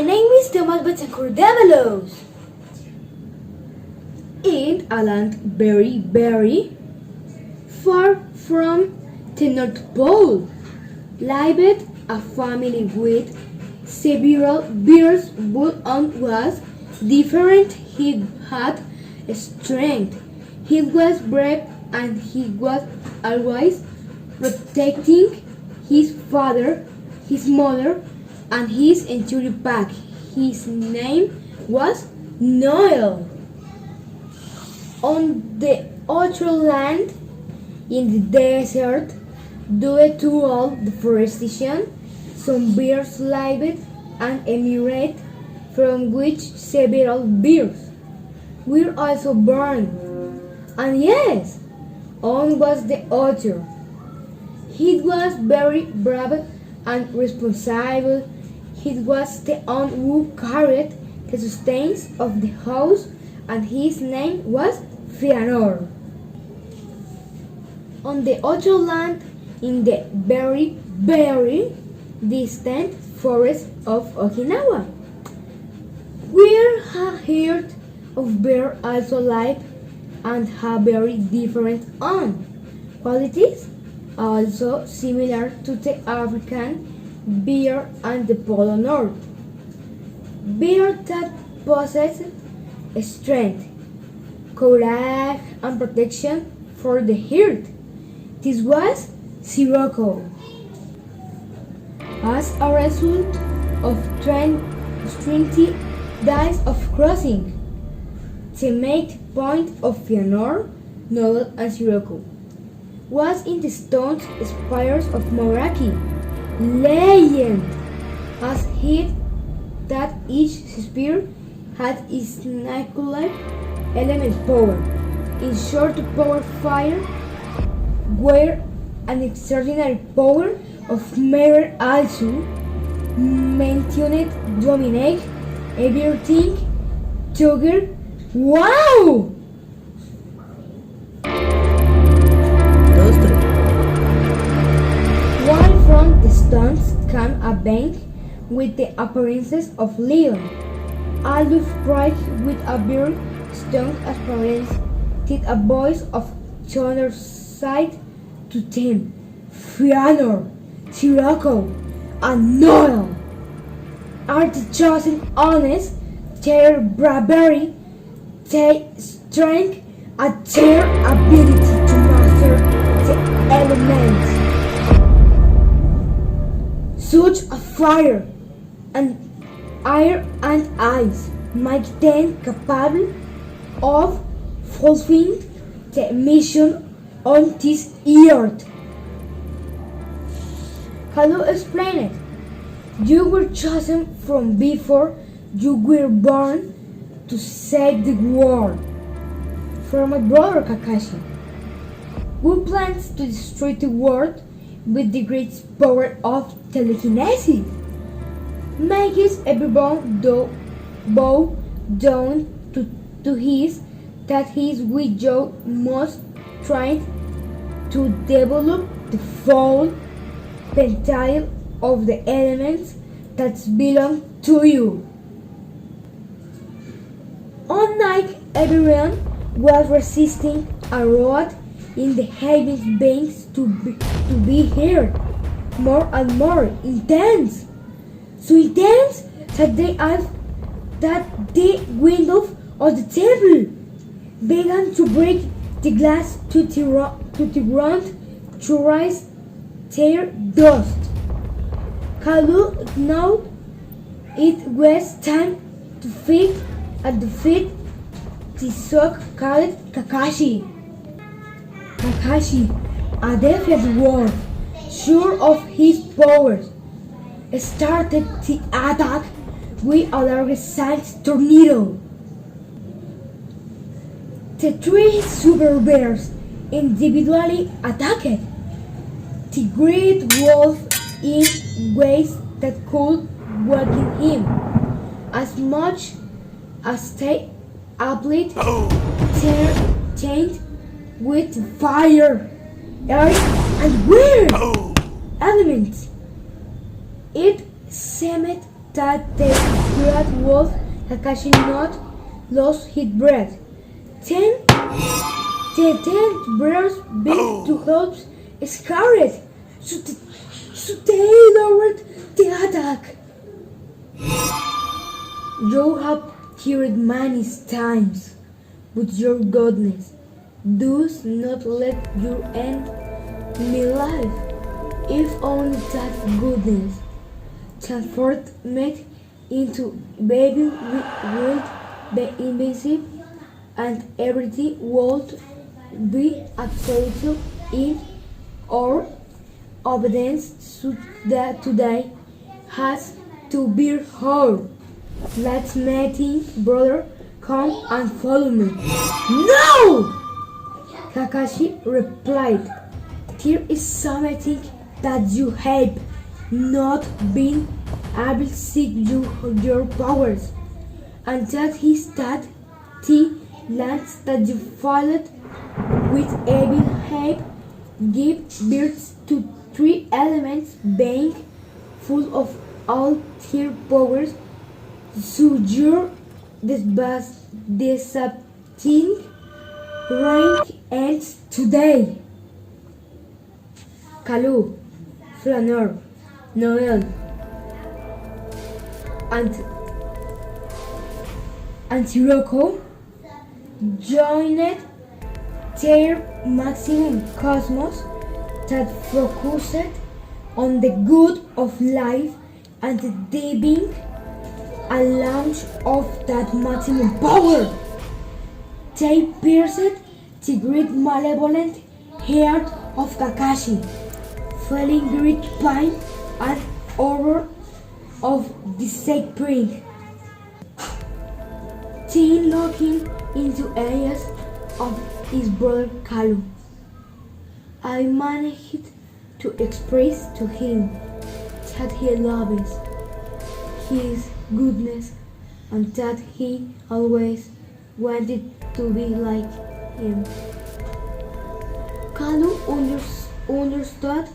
name is Thomas Betancourt-Davalos. In a land very, very far from the North Pole lived a family with several bears, but one was different. He had strength, he was brave, and he was always protecting his father, his mother, and his entire pack. His name was Noel. On the other land, in the desert, due to all deforestation, some bears lived an emirate from which several bears were also born. And yes, on was the other. He was very brave and responsible. He was the one who carried the sustenance of the house, and his name was Fëanor. On the other land, in the very, very distant forest of Okinawa, where a herd of bears also live and have very different own qualities, also similar to the African bear and the Polo North. Bears that possess strength, courage, and protection for the herd. This was Sirocco. As a result of 20 days of crossing, the main point of Fëanor, Noel, and Sirocco was in the stone spires of Moraki. Legend has it that each spear had its nuclear element power. In short, to power fire were an extraordinary power of mirror also maintained dominate everything together. Wow! While from the stones came a bank with the appearances of leon, aloof bright with a beard, stone appearance, did a voice of thunder side to them, Fëanor, Sirocco, and Noel are the chosen honest, their bravery, their strength, and their ability to master the elements. Such a fire and air and ice make them capable of fulfilling the mission on this earth. Can you explain it? You were chosen from before you were born to save the world. For my brother Kakashi, who plans to destroy the world with the great power of telekinesis, makes everyone bow down to his that his with you must try to develop the full potential of the elements that belong to you. Unlike everyone was resisting a road in the heavens banks to be heard, more and more intense, so intense that the windows of the temple began to break the glass to the ground to rise their dust. Kalu now it was time to defeat the so-called Kakashi. Kakashi, a defiant wolf, sure of his powers, started the attack with a large-sized tornado. The three super bears individually attacked the great wolf in ways that could weaken him as much as they applied their chains with fire, air, and wind elements. It seemed that the great wolf Kakashi not lost his breath. Then the 10 brothers began to help Scarlet, so they lowered the attack. You have heard many times, but your goodness does not let your enemy live. If only that goodness transformed into baby would be invincible and everything would be absolute in our obedience so that today has to be heard. Let's meeting, brother, come and follow me. No! Kakashi replied, there is something that you have not been able to seek your powers, and that is that the lands that you followed with evil help give birth to 3 elements being full of all their powers, so your deceptive reign ends today. Kalu, Flaneur, Noel, and Sirocco joined their maximum cosmos that focused on the good of life and giving a launch of that maximum power. They pierced the great malevolent heart of Kakashi, feeling great pain and horror of the suffering. Then looking into eyes of his brother Kalu, I managed to express to him that he loves his goodness and that he always wanted to be like him. Kalu understood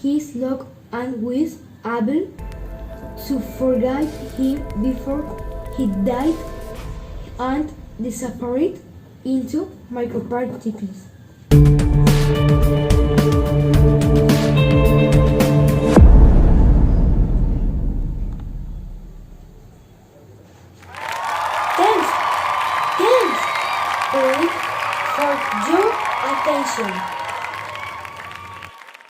his luck and was able to forgive him before he died and disappeared into microparticles. Thanks for your attention.